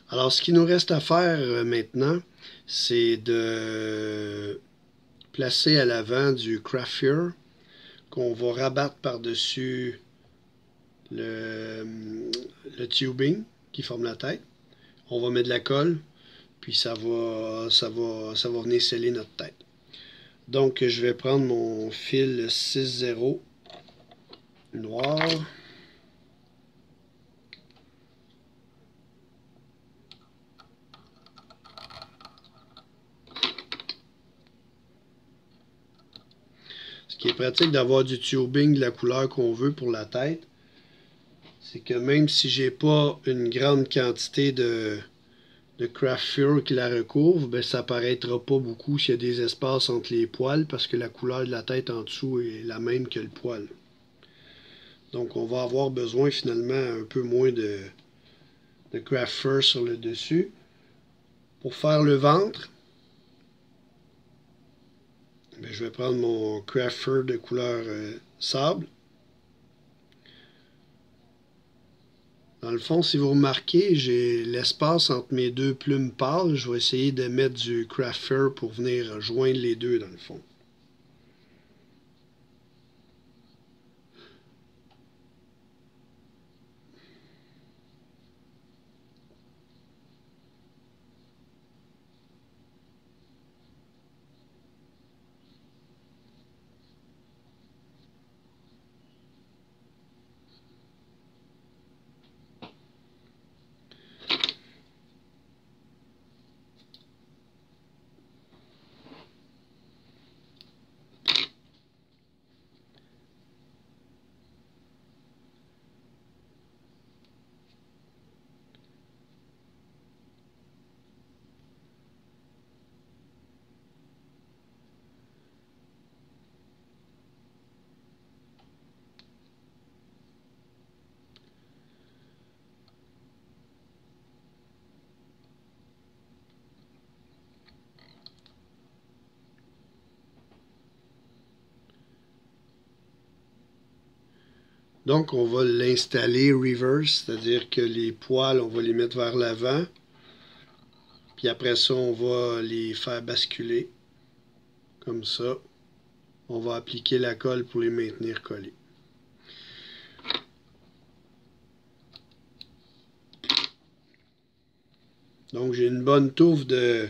Alors, ce qu'il nous reste à faire maintenant, c'est de placer à l'avant du craft Fear qu'on va rabattre par-dessus le, le tubing qui forme la tête. On va mettre de la colle, puis ça va venir sceller notre tête. Donc, je vais prendre mon fil 6-0 noir. Ce qui est pratique d'avoir du tubing de la couleur qu'on veut pour la tête, c'est que même si j'ai pas une grande quantité de craft fur qui la recouvre, ben ça paraîtra pas beaucoup s'il y a des espaces entre les poils parce que la couleur de la tête en dessous est la même que le poil. Donc on va avoir besoin finalement un peu moins de craft fur sur le dessus. Pour faire le ventre, ben je vais prendre mon craft fur de couleur sable. Dans le fond, si vous remarquez, j'ai l'espace entre mes deux plumes pâles. Je vais essayer de mettre du craft fur pour venir joindre les deux dans le fond. Donc, on va l'installer reverse, c'est-à-dire que les poils, on va les mettre vers l'avant. Puis après ça, on va les faire basculer. Comme ça. On va appliquer la colle pour les maintenir collés. Donc, j'ai une bonne touffe de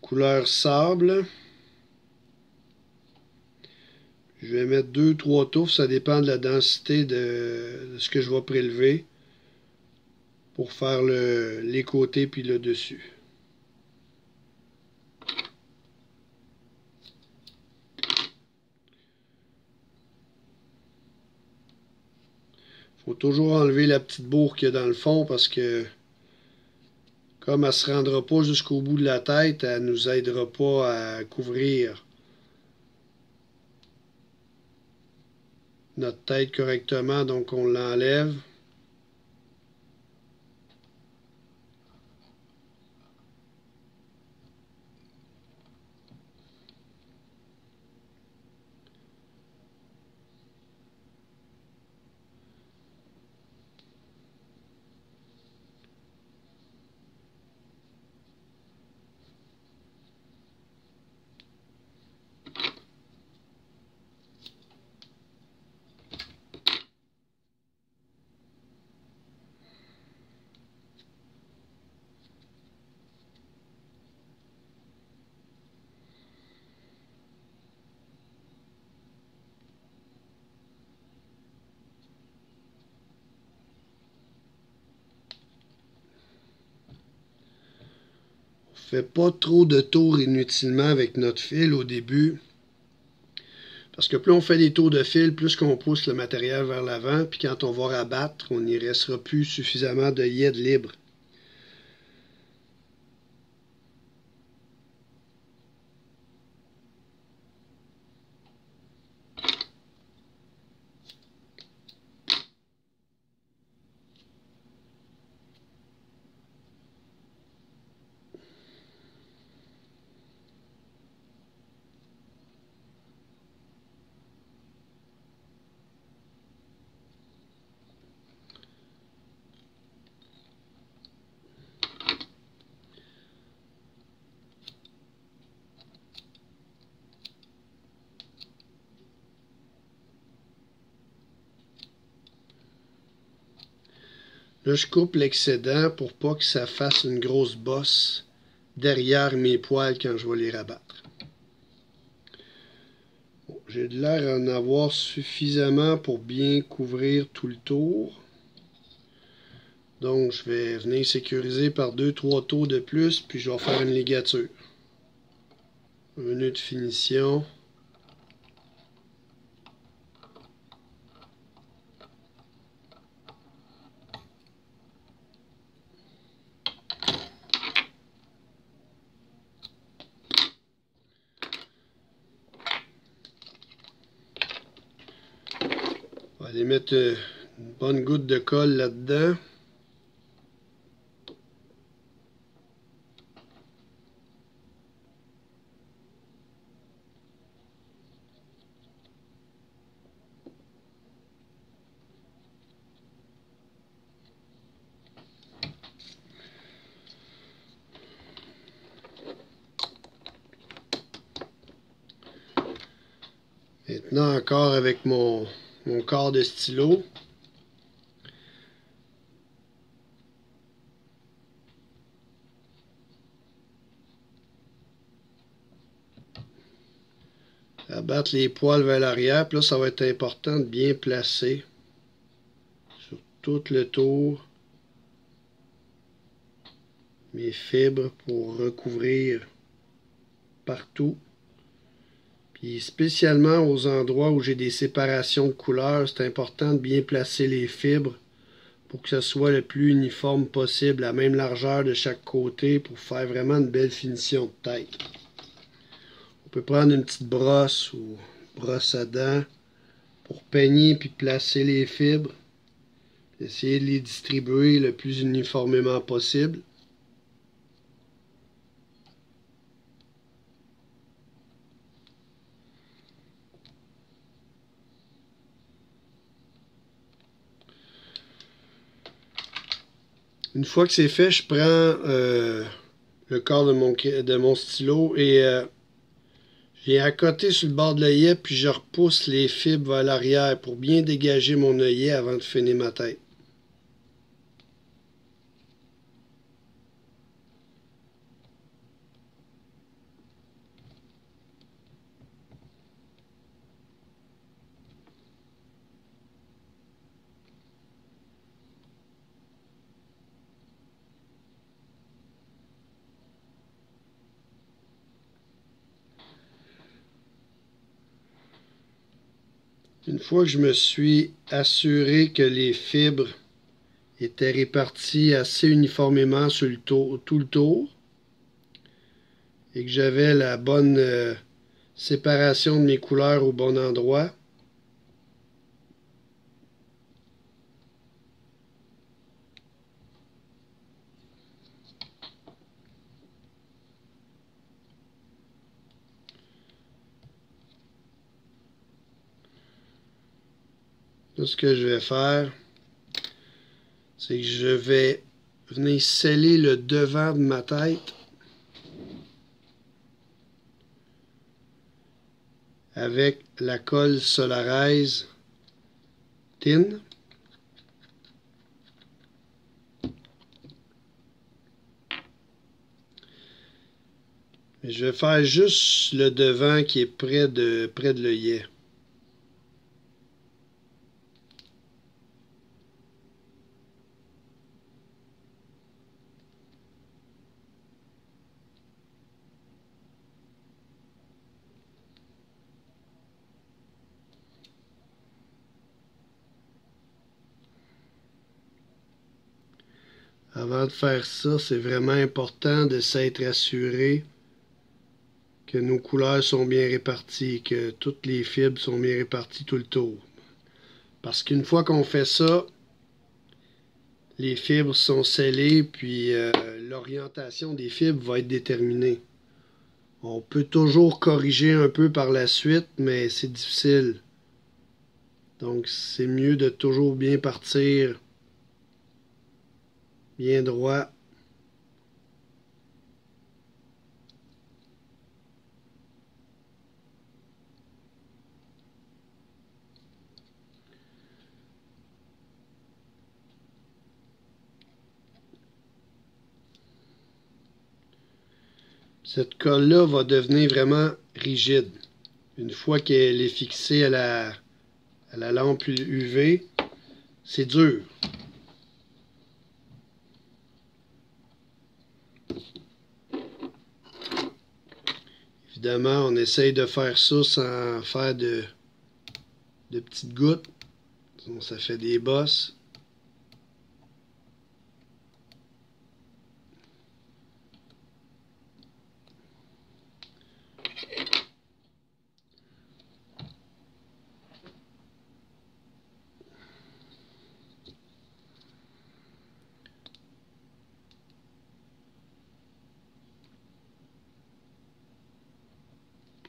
couleur sable. Je vais mettre 2-3 touffes, ça dépend de la densité de ce que je vais prélever pour faire les côtés puis le dessus. Faut toujours enlever la petite bourre qu'il y a dans le fond parce que comme elle ne se rendra pas jusqu'au bout de la tête, elle ne nous aidera pas à couvrir notre tête correctement, donc on l'enlève. On fait pas trop de tours inutilement avec notre fil au début. Parce que plus on fait des tours de fil, plus qu'on pousse le matériel vers l'avant, puis quand on va rabattre, on n'y restera plus suffisamment de yed libre. Là, je coupe l'excédent pour pas que ça fasse une grosse bosse derrière mes poils quand je vais les rabattre. Bon, j'ai de l'air à en avoir suffisamment pour bien couvrir tout le tour. Donc, je vais venir sécuriser par 2-3 tours de plus, puis je vais faire une ligature. Un nœud de finition. On va aller mettre une bonne goutte de colle là-dedans. Maintenant encore avec mon quart de stylo. Abattre les poils vers l'arrière. Puis là, ça va être important de bien placer sur tout le tour mes fibres pour recouvrir partout. Puis spécialement aux endroits où j'ai des séparations de couleurs, c'est important de bien placer les fibres pour que ce soit le plus uniforme possible, la même largeur de chaque côté pour faire vraiment une belle finition de tête. On peut prendre une petite brosse ou brosse à dents pour peigner puis placer les fibres. Essayer de les distribuer le plus uniformément possible. Une fois que c'est fait, je prends le corps de mon stylo et je viens à côté sur le bord de l'œillet puis je repousse les fibres vers l'arrière pour bien dégager mon œillet avant de finir ma tête. Une fois que je me suis assuré que les fibres étaient réparties assez uniformément sur tout le tour et que j'avais la bonne séparation de mes couleurs au bon endroit, là, ce que je vais faire, c'est que je vais venir sceller le devant de ma tête avec la colle Solarize Thin. Mais je vais faire juste le devant qui est près de l'œillet. Avant de faire ça, c'est vraiment important de s'être assuré que nos couleurs sont bien réparties, que toutes les fibres sont bien réparties tout le tour. Parce qu'une fois qu'on fait ça, les fibres sont scellées, puis l'orientation des fibres va être déterminée. On peut toujours corriger un peu par la suite, mais c'est difficile. Donc c'est mieux de toujours bien partir bien droit. Cette colle-là va devenir vraiment rigide. Une fois qu'elle est fixée à la lampe UV, c'est dur. Évidemment, on essaye de faire ça sans faire de petites gouttes. Sinon, ça fait des bosses.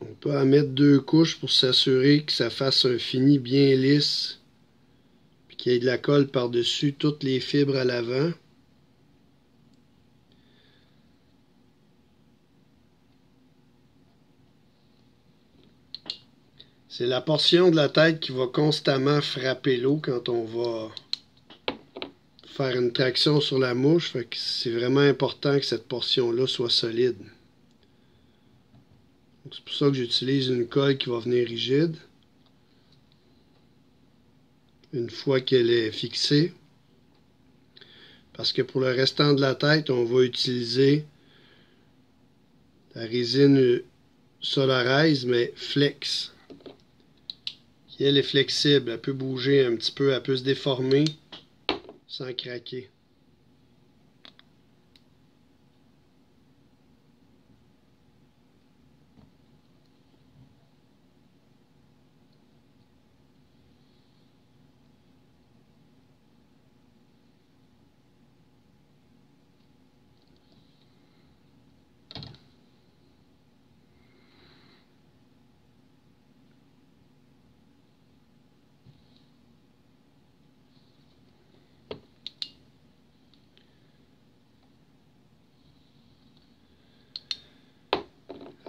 On peut en mettre 2 couches pour s'assurer que ça fasse un fini bien lisse. Puis qu'il y ait de la colle par-dessus toutes les fibres à l'avant. C'est la portion de la tête qui va constamment frapper l'eau quand on va faire une traction sur la mouche. Fait que c'est vraiment important que cette portion-là soit solide. C'est pour ça que j'utilise une colle qui va venir rigide. Une fois qu'elle est fixée. Parce que pour le restant de la tête, on va utiliser la résine Solarize, mais flex. Qui elle est flexible, elle peut bouger un petit peu, elle peut se déformer sans craquer.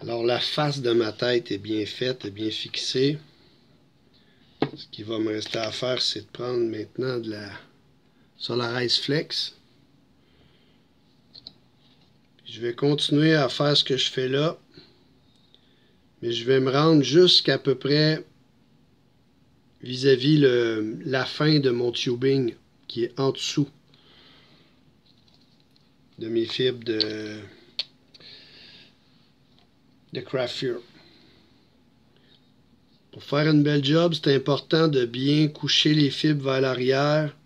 Alors la face de ma tête est bien faite, est bien fixée. Ce qui va me rester à faire, c'est de prendre maintenant de la Solarize Flex. Je vais continuer à faire ce que je fais là. Mais je vais me rendre jusqu'à peu près vis-à-vis la fin de mon tubing qui est en dessous de mes fibres de Craft Fuel. Pour faire une belle job, c'est important de bien coucher les fibres vers l'arrière.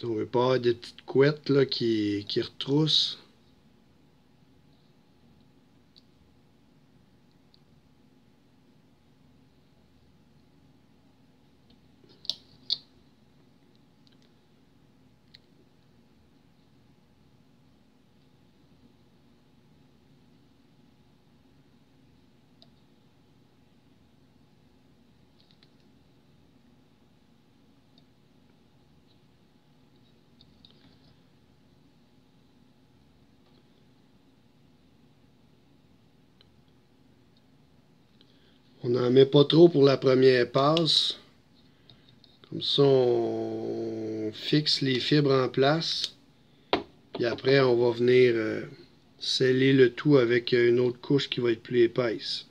On ne veut pas avoir des petites couettes là, qui retroussent. On n'en met pas trop pour la première passe. Comme ça, on fixe les fibres en place. Puis après, on va venir sceller le tout avec une autre couche qui va être plus épaisse.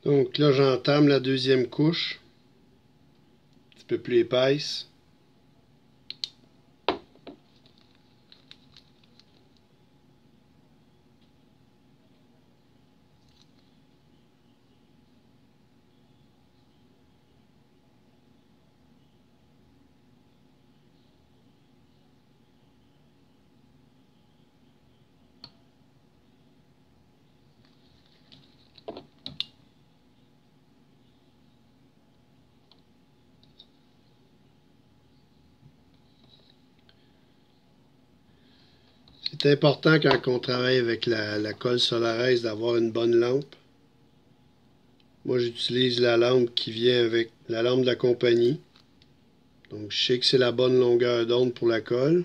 Donc là, j'entame la deuxième couche, un petit peu plus épaisse. C'est important quand on travaille avec la colle Solaris d'avoir une bonne lampe. Moi, j'utilise la lampe qui vient avec la lampe de la compagnie. Donc, je sais que c'est la bonne longueur d'onde pour la colle.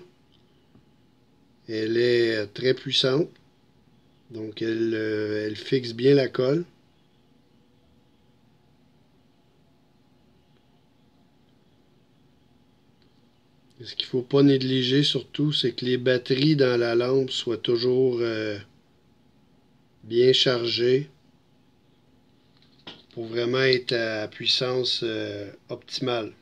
Elle est très puissante. Donc, elle fixe bien la colle. Et ce qu'il ne faut pas négliger surtout, c'est que les batteries dans la lampe soient toujours bien chargées pour vraiment être à puissance optimale.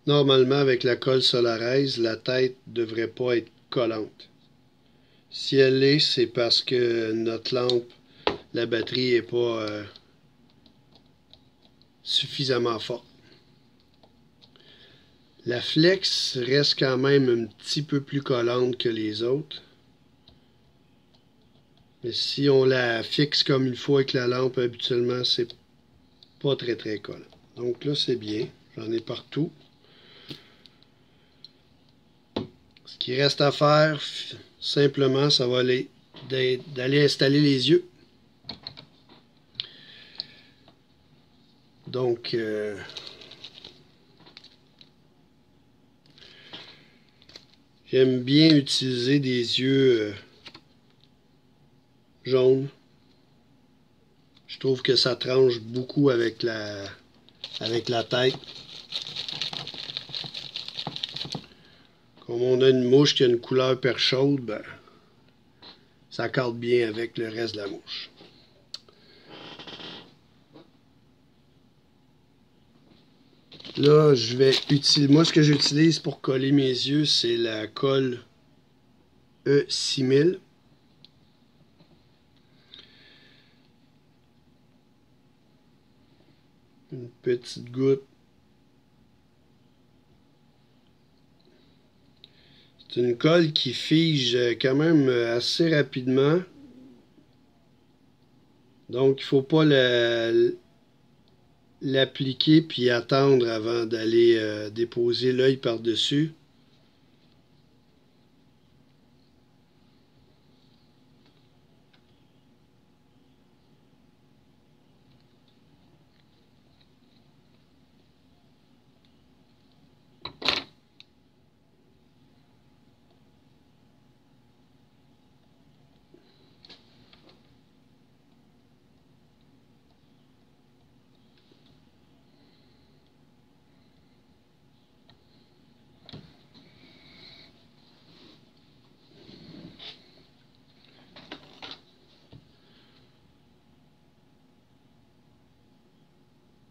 Normalement, avec la colle Solaris, la tête ne devrait pas être collante. Si elle l'est, c'est parce que notre lampe, la batterie n'est pas suffisamment forte. La flex reste quand même un petit peu plus collante que les autres. Mais si on la fixe comme il faut avec la lampe, habituellement, c'est pas très très collant. Donc là, c'est bien. J'en ai partout. Ce qui reste à faire, simplement, ça va aller d'aller installer les yeux. Donc, j'aime bien utiliser des yeux jaunes. Je trouve que ça tranche beaucoup avec la tête. Comme on a une mouche qui a une couleur perle chaude, ben, ça cadre bien avec le reste de la mouche. Là, je vais utiliser. Moi, ce que j'utilise pour coller mes yeux, c'est la colle E6000. Une petite goutte. C'est une colle qui fige quand même assez rapidement. Donc, il ne faut pas l'appliquer puis attendre avant d'aller déposer l'œil par-dessus.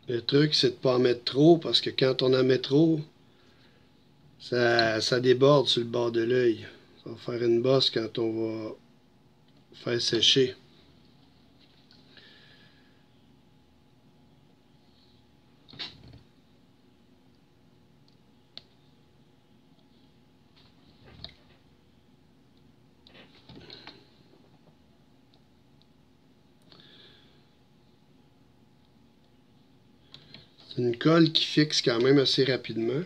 Le truc, c'est de ne pas en mettre trop, parce que quand on en met trop, ça déborde sur le bord de l'œil. Ça va faire une bosse quand on va faire sécher. C'est une colle qui fixe quand même assez rapidement.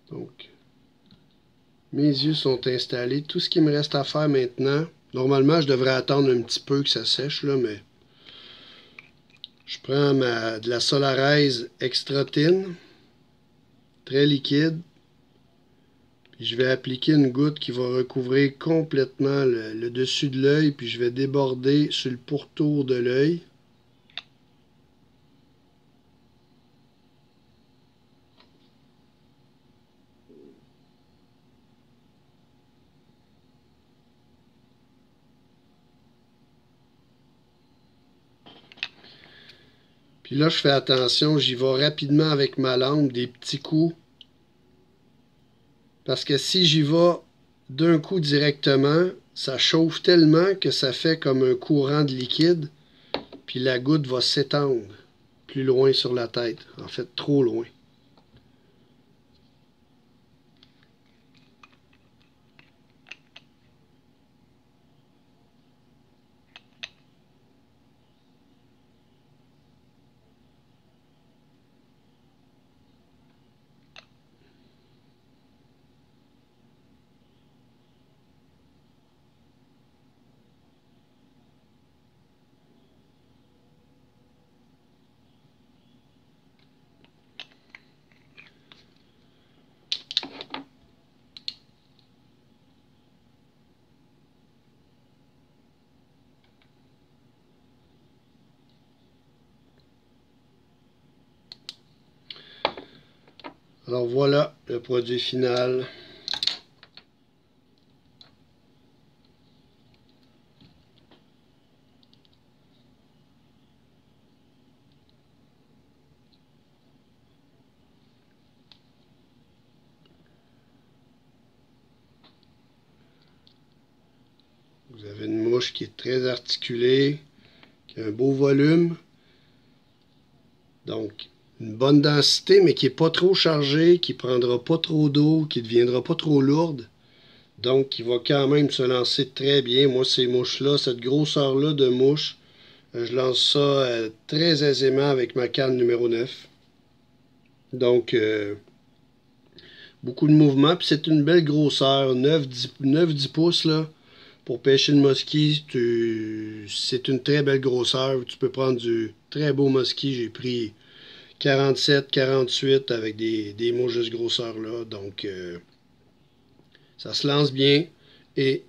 Donc, mes yeux sont installés. Tout ce qui me reste à faire maintenant, normalement, je devrais attendre un petit peu que ça sèche, là, mais je prends de la Solarize Extra Thin, très liquide. Puis je vais appliquer une goutte qui va recouvrir complètement le dessus de l'œil, puis je vais déborder sur le pourtour de l'œil. Puis là, je fais attention, j'y vais rapidement avec ma lampe, des petits coups. Parce que si j'y vais d'un coup directement, ça chauffe tellement que ça fait comme un courant de liquide. Puis la goutte va s'étendre plus loin sur la tête. En fait, trop loin. Alors voilà le produit final. Vous avez une mouche qui est très articulée, qui a un beau volume. Donc, une bonne densité, mais qui n'est pas trop chargée, qui ne prendra pas trop d'eau, qui ne deviendra pas trop lourde. Donc, qui va quand même se lancer très bien. Moi, ces mouches-là, cette grosseur-là de mouche, je lance ça très aisément avec ma canne numéro 9. Donc, beaucoup de mouvement. Puis c'est une belle grosseur, 9-10 pouces, là. Pour pêcher le musky, c'est une très belle grosseur. Tu peux prendre du très beau musky. J'ai pris 47, 48 avec des mouches de cette grosseur-là. Donc, ça se lance bien et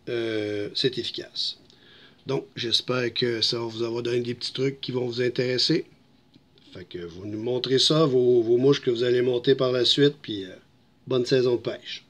c'est efficace. Donc, j'espère que ça va vous avoir donné des petits trucs qui vont vous intéresser. Fait que vous nous montrez ça, vos mouches que vous allez monter par la suite, puis bonne saison de pêche.